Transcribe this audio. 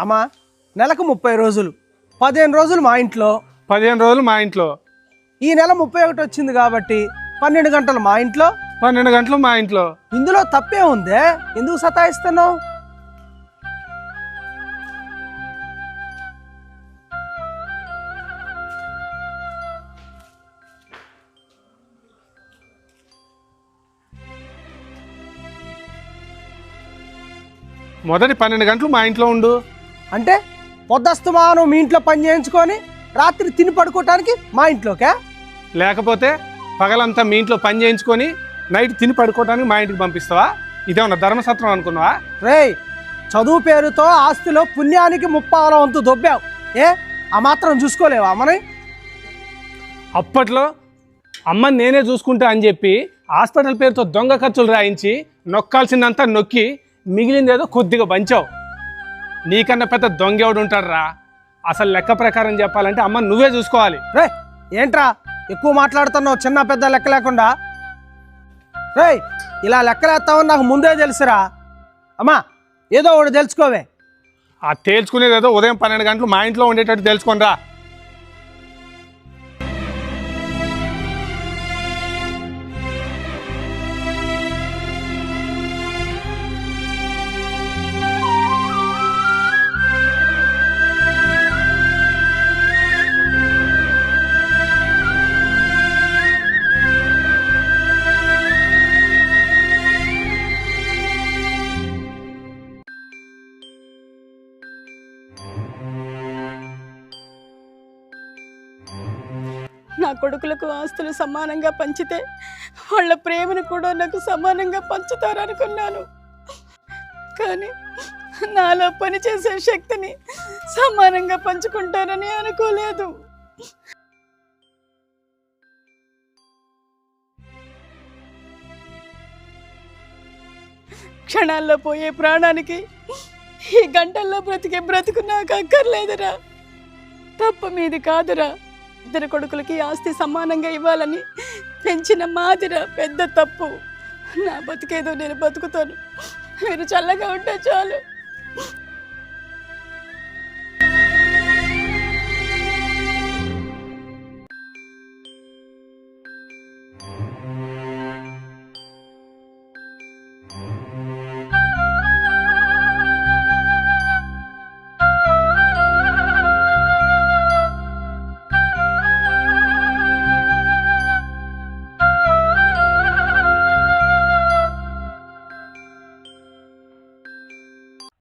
అమ్మా నెలకు 30 రోజులు, 15 రోజులు మా ఇంట్లో. 15 రోజులు మా ఇంట్లో. ఈ నెల 31 వచ్చింది కాబట్టి 12 గంటలు మా ఇంట్లో. 12 గంటలు మా ఇంట్లో. ఇందులో తప్పే ఉందే, ఎందుకు సతాయిస్తున్నావు? మొదటి 12 గంటలు మా ఇంట్లో ఉండు. అంటే పొద్దస్తమానం మీ ఇంట్లో పని చేయించుకొని రాత్రి తిని పడుకోవటానికి మా ఇంట్లోకే? లేకపోతే పగలంతా మీ ఇంట్లో పని చేయించుకొని నైట్ తిని పడుకోవడానికి మా ఇంటికి పంపిస్తావా? ఇదేమన్నా ధర్మసత్రం అనుకున్నావా? రేయ్, చదువు పేరుతో ఆస్తిలో పుణ్యానికి 30 వంతు దొబ్బావు. ఆ మాత్రం చూసుకోలేవా అమ్మని? అప్పట్లో అమ్మని నేనే చూసుకుంటా అని చెప్పి హాస్పిటల్ పేరుతో దొంగ ఖర్చులు రాయించి నొక్కాల్సిందంతా నొక్కి మిగిలిందేదో కొద్దిగా పంచావు. నీకన్నా పెద్ద దొంగ ఎవడు ఉంటాడురా? అసలు లెక్క ప్రకారం చెప్పాలంటే అమ్మ నువ్వే చూసుకోవాలి. రే ఏంట్రా ఎక్కువ మాట్లాడుతున్నావు, చిన్న పెద్ద లెక్క లేకుండా? రేయ్, ఇలా లెక్కలేస్తావని నాకు ముందే తెలుసురా. అమ్మా ఏదో ఒకటి తెలుసుకోవే. ఆ తేల్చుకునేదేదో ఉదయం 12 గంటలు మా ఇంట్లో ఉండేటట్టు తెలుసుకోనరా. నా కొడుకులకు ఆస్తులు సమానంగా పంచితే వాళ్ళ ప్రేమను కూడా నాకు సమానంగా పంచుతారనుకున్నాను. కానీ నాలో పనిచేసే శక్తిని సమానంగా పంచుకుంటారని అనుకోలేదు. క్షణాల్లో పోయే ప్రాణానికి ఈ గంటల్లో బ్రతికే బ్రతుకు నాకు అక్కర్లేదురా. తప్పు మీది కాదురా. 2 కొడుకులకి ఆస్తి సమానంగా ఇవ్వాలని పెంచిన మాదిరా పెద్ద తప్పు. నా బతికేదో నేను బతుకుతాను. మీరు చల్లగా ఉంటే చాలు.